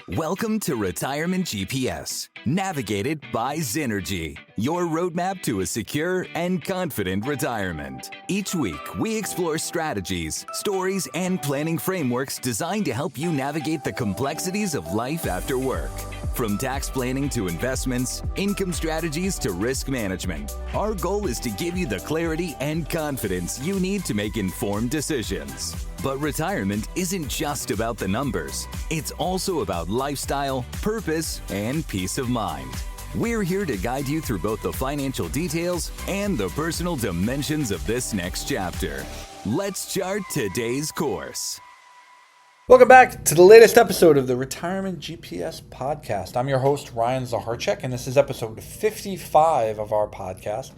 Welcome to Retirement GPS, navigated by Zynergy, your roadmap to a secure and confident retirement. Each week, we explore strategies, stories, and planning frameworks designed to help you navigate the complexities of life after work. From tax planning to investments, income strategies to risk management, our goal is to give you the clarity and confidence you need to make informed decisions. But retirement isn't just about the numbers. It's also about lifestyle, purpose, and peace of mind. We're here to guide you through both the financial details and the personal dimensions of this next chapter. Let's chart today's course. Welcome back to the latest episode of the Retirement GPS podcast. I'm your host, Ryan Zacharczyk, and this is episode 55 of our podcast.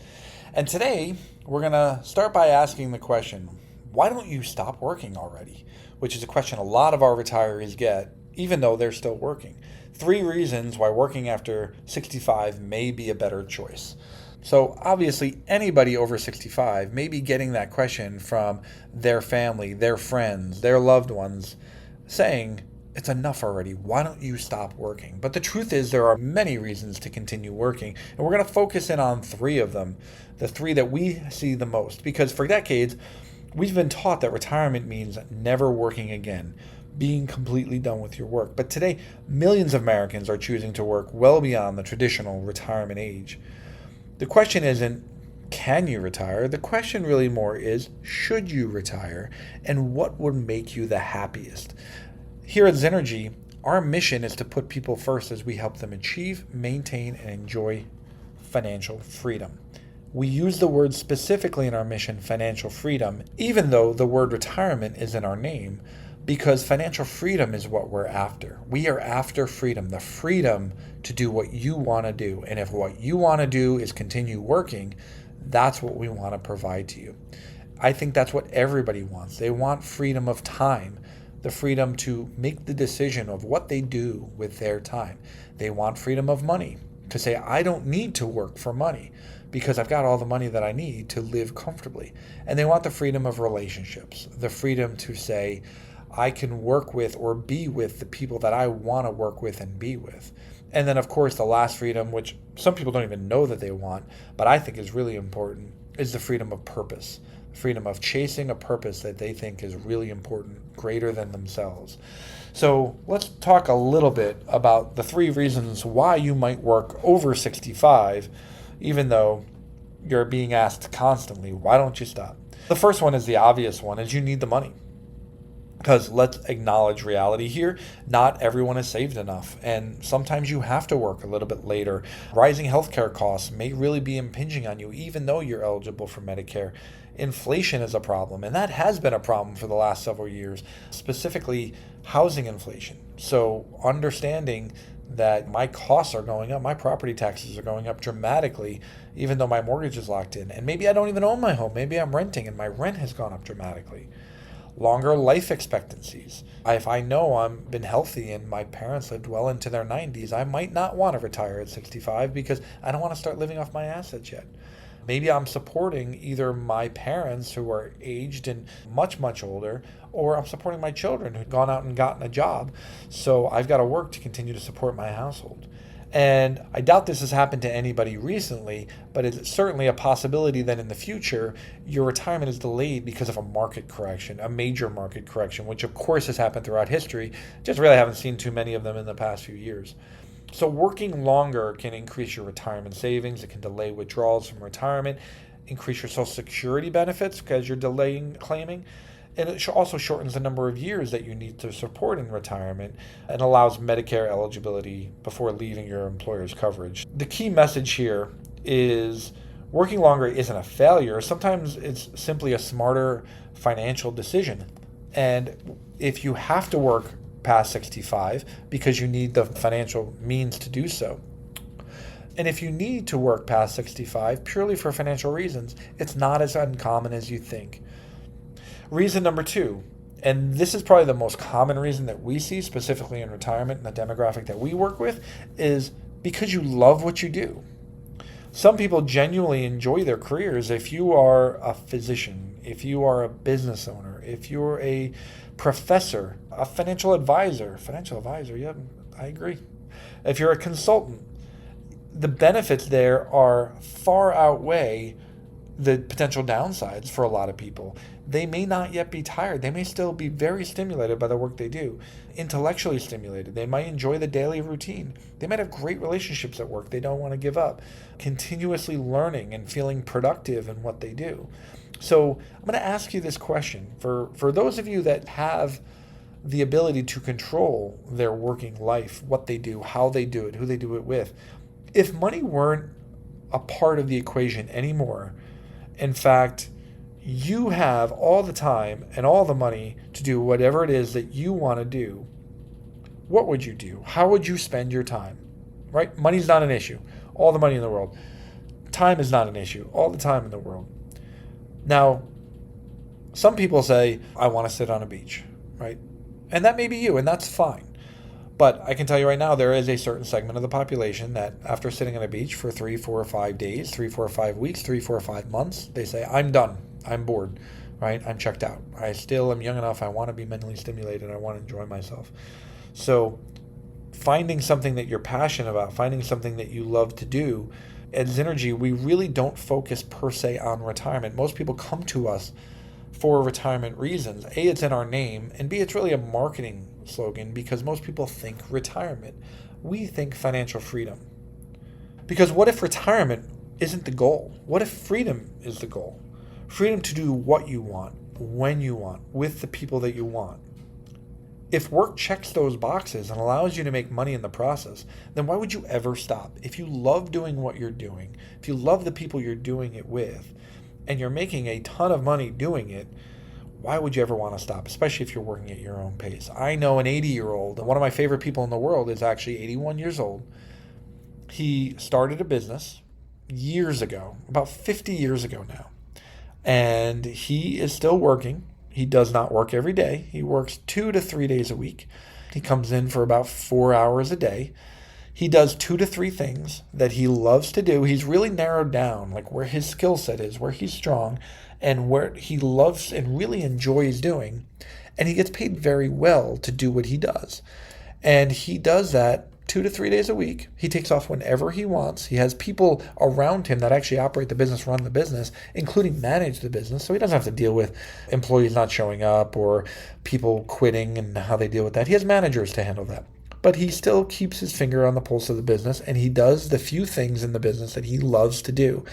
And today, we're going to start by asking the question, why don't you stop working already? Which is a question a lot of our retirees get, even though they're still working. 3 reasons why working after 65 may be a better choice. So obviously, anybody over 65 may be getting that question from their family, their friends, their loved ones, saying, it's enough already, why don't you stop working? But the truth is there are many reasons to continue working, and we're going to focus in on 3 of them, the 3 that we see the most, because for decades, we've been taught that retirement means never working again, being completely done with your work. But today, millions of Americans are choosing to work well beyond the traditional retirement age. The question isn't, can you retire? The question really more is, should you retire? And what would make you the happiest? Here at Zynergy, our mission is to put people first as we help them achieve, maintain, and enjoy financial freedom. We use the word specifically in our mission, financial freedom, even though the word retirement is in our name, because financial freedom is what we're after. We are after freedom, the freedom to do what you want to do. And if what you want to do is continue working, that's what we want to provide to you. I think that's what everybody wants. They want freedom of time, the freedom to make the decision of what they do with their time. They want freedom of money, to say, I don't need to work for money because I've got all the money that I need to live comfortably. And they want the freedom of relationships, the freedom to say, I can work with or be with the people that I want to work with and be with. And then, of course, the last freedom, which some people don't even know that they want, but I think is really important, is the freedom of purpose, the freedom of chasing a purpose that they think is really important, greater than themselves. So let's talk a little bit about the 3 reasons why you might work over 65, even though you're being asked constantly, why don't you stop? The first one is the obvious one, is you need the money. Because let's acknowledge reality here, not everyone is saved enough, and sometimes you have to work a little bit later. Rising healthcare costs may really be impinging on you, even though you're eligible for Medicare. Inflation is a problem, and that has been a problem for the last several years, specifically housing inflation. So understanding that my costs are going up, my property taxes are going up dramatically, even though my mortgage is locked in. And maybe I don't even own my home, maybe I'm renting and my rent has gone up dramatically. Longer life expectancies. If I know I've been healthy and my parents lived well into their 90s, I might not want to retire at 65 because I don't want to start living off my assets yet. Maybe I'm supporting either my parents who are aged and much, much older, or I'm supporting my children who've gone out and gotten a job. So I've got to work to continue to support my household. And I doubt this has happened to anybody recently, but it's certainly a possibility that in the future, your retirement is delayed because of a market correction, a major market correction, which of course has happened throughout history. Just really haven't seen too many of them in the past few years. So working longer can increase your retirement savings. It can delay withdrawals from retirement, increase your Social Security benefits because you're delaying claiming. And it also shortens the number of years that you need to support in retirement and allows Medicare eligibility before leaving your employer's coverage. The key message here is working longer isn't a failure. Sometimes it's simply a smarter financial decision. And if you have to work past 65 because you need the financial means to do so, and if you need to work past 65 purely for financial reasons, it's not as uncommon as you think. Reason number 2, and this is probably the most common reason that we see specifically in retirement and the demographic that we work with, is because you love what you do. Some people genuinely enjoy their careers. If you are a physician, if you are a business owner, if you're a professor, a financial advisor, yeah, I agree. If you're a consultant, the benefits there are far outweigh the potential downsides for a lot of people. They may not yet be tired. They may still be very stimulated by the work they do, intellectually stimulated. They might enjoy the daily routine. They might have great relationships at work they don't want to give up, continuously learning and feeling productive in what they do. So I'm going to ask you this question. For those of you that have the ability to control their working life, what they do, how they do it, who they do it with, if money weren't a part of the equation anymore, in fact, you have all the time and all the money to do whatever it is that you want to do, what would you do? How would you spend your time? Right? Money's not an issue. All the money in the world. Time is not an issue. All the time in the world. Now, some people say, I want to sit on a beach, right? And that may be you, and that's fine. But I can tell you right now, there is a certain segment of the population that after sitting on a beach for 3, 4, or 5 days, 3, 4, or 5 weeks, 3, 4, or 5 months, they say, I'm done. I'm bored, right? I'm checked out. I still am young enough. I want to be mentally stimulated. I want to enjoy myself. So finding something that you're passionate about, finding something that you love to do, at Zynergy, we really don't focus per se on retirement. Most people come to us for retirement reasons. A, it's in our name, and B, it's really a marketing slogan because most people think retirement. We think financial freedom. Because what if retirement isn't the goal? What if freedom is the goal? Freedom to do what you want, when you want, with the people that you want. If work checks those boxes and allows you to make money in the process, then why would you ever stop? If you love doing what you're doing, if you love the people you're doing it with, and you're making a ton of money doing it, why would you ever want to stop, especially if you're working at your own pace? I know an 80-year-old, and one of my favorite people in the world is actually 81 years old. He started a business years ago, about 50 years ago now, and he is still working. He does not work every day. He works 2 to 3 days a week. He comes in for about 4 hours a day. He does 2 to 3 things that he loves to do. He's really narrowed down like where his skill set is, where he's strong, and where he loves and really enjoys doing. And he gets paid very well to do what he does. And he does that 2 to 3 days a week. He takes off whenever he wants. He has people around him that actually operate the business, run the business, including manage the business. So he doesn't have to deal with employees not showing up or people quitting and how they deal with that. He has managers to handle that. But he still keeps his finger on the pulse of the business, and he does the few things in the business that he loves to do.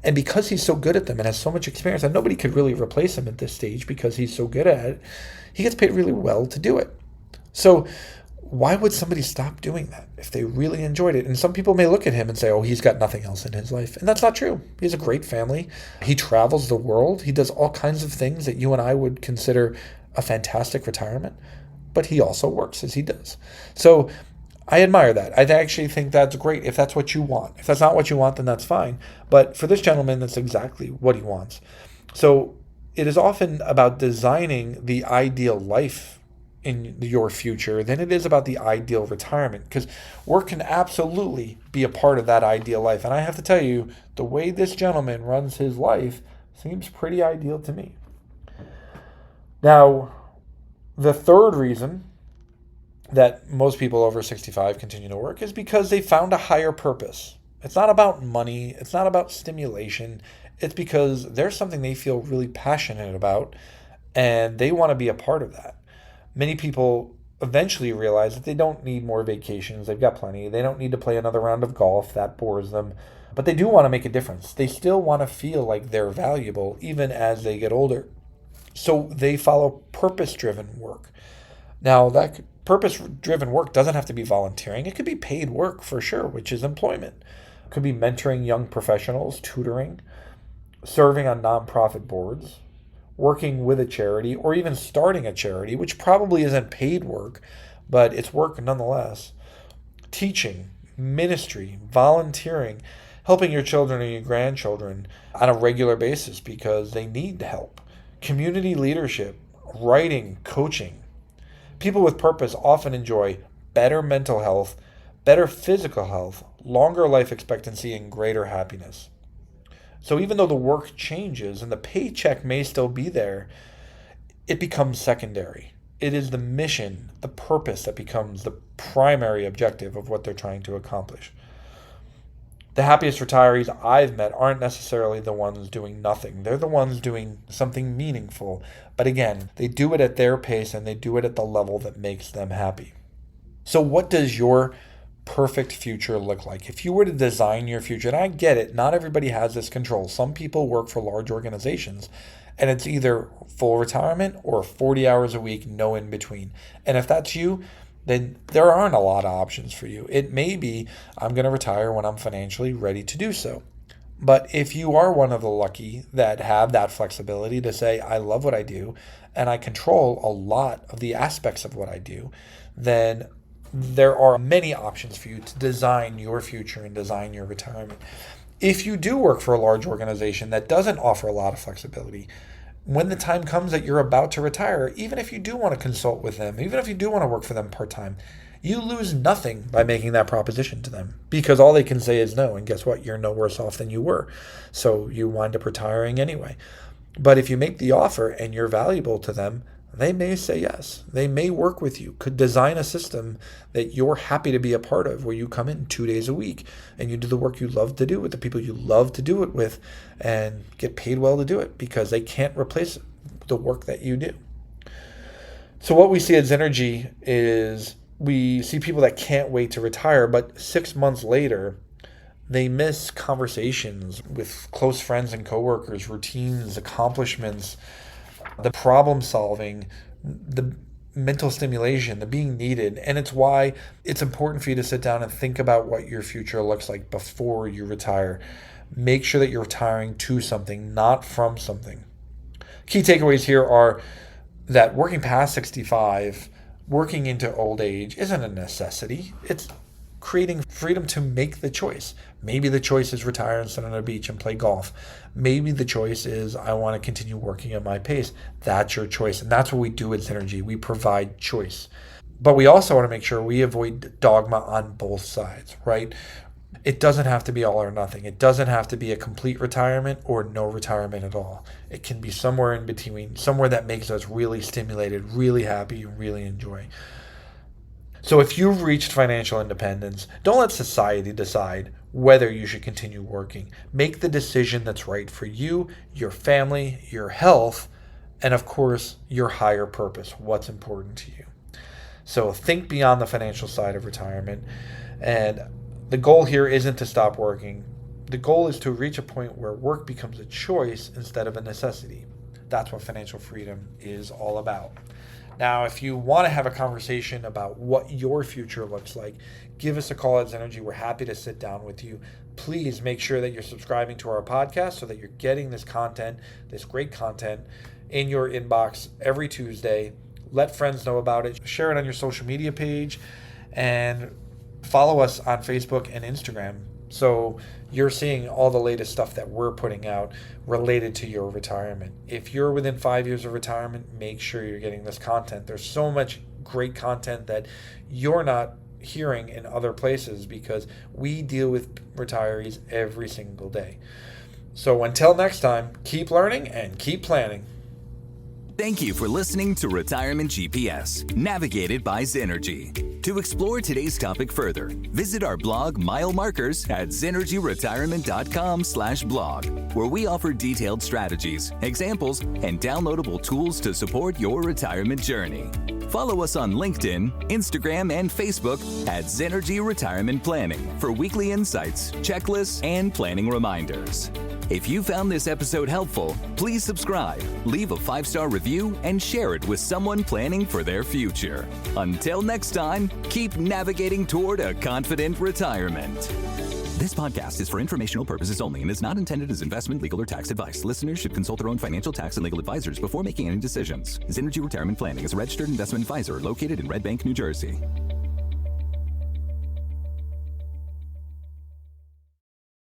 And because he's so good at them and has so much experience, and nobody could really replace him at this stage because he's so good at it, he gets paid really well to do it. So why would somebody stop doing that if they really enjoyed it? And some people may look at him and say, oh, he's got nothing else in his life. And that's not true. He has a great family. He travels the world. He does all kinds of things that you and I would consider a fantastic retirement. But he also works as he does. So I admire that. I actually think that's great if that's what you want. If that's not what you want, then that's fine. But for this gentleman, that's exactly what he wants. So it is often about designing the ideal life in your future than it is about the ideal retirement, because work can absolutely be a part of that ideal life. And I have to tell you, the way this gentleman runs his life seems pretty ideal to me. Now, the third reason that most people over 65 continue to work is because they found a higher purpose. It's not about money. It's not about stimulation. It's because there's something they feel really passionate about, and they want to be a part of that. Many people eventually realize that they don't need more vacations. They've got plenty. They don't need to play another round of golf. That bores them. But they do want to make a difference. They still want to feel like they're valuable even as they get older. So they follow purpose-driven work. Now, that purpose-driven work doesn't have to be volunteering. It could be paid work for sure, which is employment. It could be mentoring young professionals, tutoring, serving on nonprofit boards, working with a charity, or even starting a charity, which probably isn't paid work, but it's work nonetheless. Teaching, ministry, volunteering, helping your children or your grandchildren on a regular basis because they need help. Community leadership, writing, coaching. People with purpose often enjoy better mental health, better physical health, longer life expectancy, and greater happiness. So even though the work changes and the paycheck may still be there, it becomes secondary. It is the mission, the purpose that becomes the primary objective of what they're trying to accomplish. The happiest retirees I've met aren't necessarily the ones doing nothing. They're the ones doing something meaningful. But again, they do it at their pace and they do it at the level that makes them happy. So what does your perfect future look like? If you were to design your future, and I get it, not everybody has this control. Some people work for large organizations and it's either full retirement or 40 hours a week, no in between. And if that's you, then there aren't a lot of options for you. It may be, I'm going to retire when I'm financially ready to do so. But if you are one of the lucky that have that flexibility to say, I love what I do and I control a lot of the aspects of what I do, then there are many options for you to design your future and design your retirement. If you do work for a large organization that doesn't offer a lot of flexibility, when the time comes that you're about to retire, even if you do want to consult with them, even if you do want to work for them part-time, you lose nothing by making that proposition to them because all they can say is no. And guess what? You're no worse off than you were. So you wind up retiring anyway. But if you make the offer and you're valuable to them, they may say yes. They may work with you, could design a system that you're happy to be a part of where you come in 2 days a week and you do the work you love to do with the people you love to do it with and get paid well to do it because they can't replace the work that you do. So what we see at Zenergy is we see people that can't wait to retire, but 6 months later, they miss conversations with close friends and coworkers, routines, accomplishments, the problem solving, the mental stimulation, the being needed. And it's why it's important for you to sit down and think about what your future looks like before you retire. Make sure that you're retiring to something, not from something. Key takeaways here are that working past 65, working into old age isn't a necessity. It's creating freedom to make the choice. Maybe the choice is retire and sit on a beach and play golf. Maybe the choice is I want to continue working at my pace. That's your choice. And that's what we do at Zenergy. We provide choice. But we also want to make sure we avoid dogma on both sides, right? It doesn't have to be all or nothing. It doesn't have to be a complete retirement or no retirement at all. It can be somewhere in between, somewhere that makes us really stimulated, really happy, and really enjoy. So if you've reached financial independence, don't let society decide whether you should continue working. Make the decision that's right for you, your family, your health, and of course, your higher purpose, what's important to you. So think beyond the financial side of retirement. And the goal here isn't to stop working. The goal is to reach a point where work becomes a choice instead of a necessity. That's what financial freedom is all about. Now, if you want to have a conversation about what your future looks like, give us a call at Zenergy. We're happy to sit down with you. Please make sure that you're subscribing to our podcast so that you're getting this content, this great content, in your inbox every Tuesday. Let friends know about it. Share it on your social media page and follow us on Facebook and Instagram so you're seeing all the latest stuff that we're putting out related to your retirement. If you're within 5 years of retirement, make sure you're getting this content. There's so much great content that you're not hearing in other places because we deal with retirees every single day. So until next time, keep learning and keep planning. Thank you for listening to Retirement GPS, navigated by Zenergy. To explore today's topic further, visit our blog Mile Markers at zenergyretirement.com/blog, where we offer detailed strategies, examples, and downloadable tools to support your retirement journey. Follow us on LinkedIn, Instagram, and Facebook at Zenergy Retirement Planning for weekly insights, checklists, and planning reminders. If you found this episode helpful, please subscribe, leave a 5-star review, and share it with someone planning for their future. Until next time, keep navigating toward a confident retirement. This podcast is for informational purposes only and is not intended as investment, legal, or tax advice. Listeners should consult their own financial, tax, and legal advisors before making any decisions. Zenergy Retirement Planning is a registered investment advisor located in Red Bank, New Jersey.